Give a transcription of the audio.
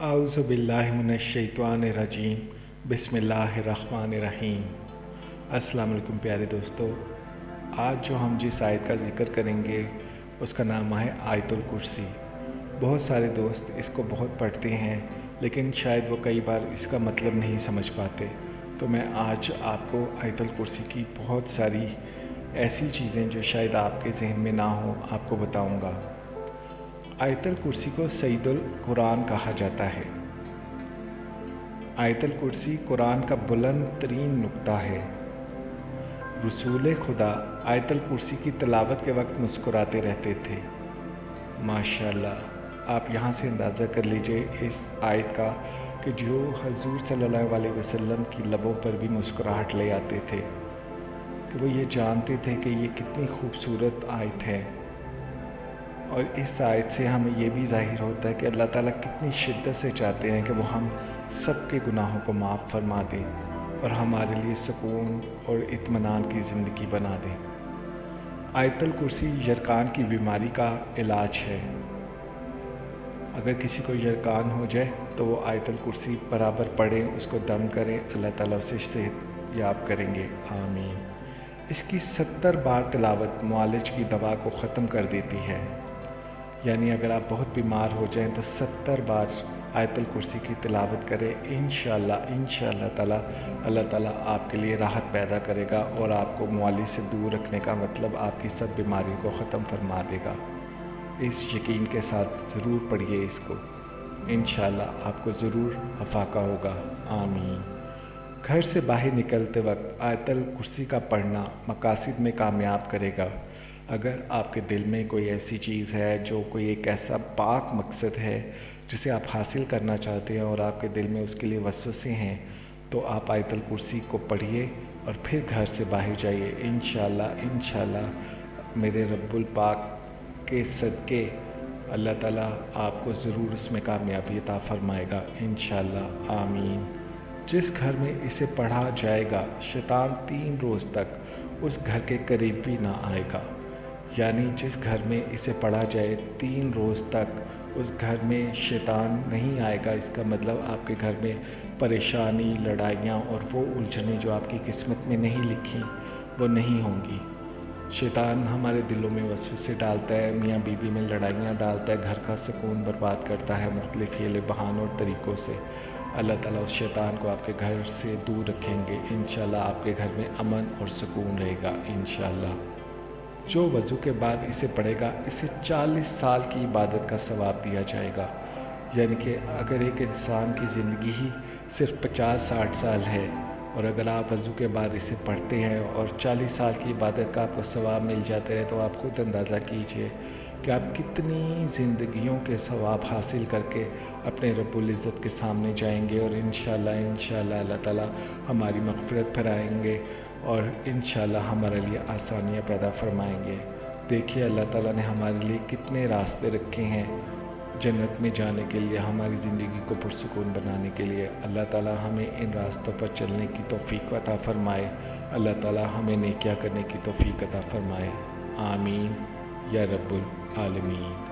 اعوذ باللہ من الشیطان الرجیم بسم اللہ الرحمن الرحیم۔ السلام علیکم پیارے دوستو، آج جو ہم جس آیت کا ذکر کریں گے اس کا نام ہے آیت الکرسی۔ بہت سارے دوست اس کو بہت پڑھتے ہیں لیکن شاید وہ کئی بار اس کا مطلب نہیں سمجھ پاتے، تو میں آج آپ کو آیت الکرسی کی بہت ساری ایسی چیزیں جو شاید آپ کے ذہن میں نہ ہوں آپ کو بتاؤں گا۔ آیت الکرسی کو سید القرآن کہا جاتا ہے۔ آیت الکرسی قرآن کا بلند ترین نقطہ ہے۔ رسول خدا آیت الکرسی کی تلاوت کے وقت مسکراتے رہتے تھے۔ ماشاءاللہ، آپ یہاں سے اندازہ کر لیجئے اس آیت کا کہ جو حضور صلی اللہ علیہ وسلم کی لبوں پر بھی مسکراہٹ لے آتے تھے کہ وہ یہ جانتے تھے کہ یہ کتنی خوبصورت آیت ہے۔ اور اس آیت سے ہمیں یہ بھی ظاہر ہوتا ہے کہ اللہ تعالیٰ کتنی شدت سے چاہتے ہیں کہ وہ ہم سب کے گناہوں کو معاف فرما دیں اور ہمارے لیے سکون اور اطمینان کی زندگی بنا دیں۔ آیت الکرسی یرقان کی بیماری کا علاج ہے۔ اگر کسی کو یرقان ہو جائے تو وہ آیت الکرسی برابر پڑھیں، اس کو دم کریں، اللہ تعالیٰ اسے صحت یاب کریں گے، آمین۔ اس کی 70 بار تلاوت معالج کی دوا کو ختم کر دیتی ہے، یعنی اگر آپ بہت بیمار ہو جائیں تو 70 بار آیت الکرسی کی تلاوت کریں، انشاءاللہ تعالیٰ اللہ تعالیٰ آپ کے لیے راحت پیدا کرے گا اور آپ کو معالج سے دور رکھنے کا مطلب آپ کی سب بیماریوں کو ختم فرما دے گا۔ اس یقین کے ساتھ ضرور پڑھیے اس کو، انشاءاللہ آپ کو ضرور افاقہ ہوگا، آمین۔ گھر سے باہر نکلتے وقت آیت الکرسی کا پڑھنا مقاصد میں کامیاب کرے گا۔ اگر آپ کے دل میں کوئی ایسی چیز ہے جو کوئی ایک ایسا پاک مقصد ہے جسے آپ حاصل کرنا چاہتے ہیں اور آپ کے دل میں اس کے لیے وسوسے ہیں، تو آپ آیت الکرسی کو پڑھیے اور پھر گھر سے باہر جائیے۔ انشاءاللہ میرے رب الپاک کے صدقے اللہ تعالیٰ آپ کو ضرور اس میں کامیابی عطا فرمائے گا، انشاءاللہ، آمین۔ جس گھر میں اسے پڑھا جائے گا شیطان 3 روز تک اس گھر کے قریب بھی نہ آئے گا، یعنی جس گھر میں اسے پڑھا جائے 3 روز تک اس گھر میں شیطان نہیں آئے گا۔ اس کا مطلب آپ کے گھر میں پریشانی، لڑائیاں اور وہ الجھنیں جو آپ کی قسمت میں نہیں لکھی وہ نہیں ہوں گی۔ شیطان ہمارے دلوں میں وسوسے ڈالتا ہے، میاں بیوی میں لڑائیاں ڈالتا ہے، گھر کا سکون برباد کرتا ہے مختلف ہیلے بہانوں اور طریقوں سے۔ اللہ تعالیٰ اس شیطان کو آپ کے گھر سے دور رکھیں گے، انشاءاللہ آپ کے گھر میں امن اور سکون رہے گا، انشاءاللہ۔ جو وضو کے بعد اسے پڑھے گا اسے 40 سال کی عبادت کا ثواب دیا جائے گا، یعنی کہ اگر ایک انسان کی زندگی ہی صرف 50-60 سال ہے اور اگر آپ وضو کے بعد اسے پڑھتے ہیں اور 40 سال کی عبادت کا آپ کو ثواب مل جاتا ہے، تو آپ خود اندازہ کیجئے کہ آپ کتنی زندگیوں کے ثواب حاصل کر کے اپنے رب العزت کے سامنے جائیں گے، اور انشاءاللہ اللہ تعالیٰ ہماری مغفرت فرمائیں گے اور انشاءاللہ ہمارے لیے آسانیاں پیدا فرمائیں گے۔ دیکھیے اللہ تعالیٰ نے ہمارے لیے کتنے راستے رکھے ہیں جنت میں جانے کے لیے، ہماری زندگی کو پرسکون بنانے کے لیے۔ اللہ تعالیٰ ہمیں ان راستوں پر چلنے کی توفیق عطا فرمائے، اللہ تعالیٰ ہمیں نیکیاں کرنے کی توفیق عطا فرمائے، آمین یا رب العالمین۔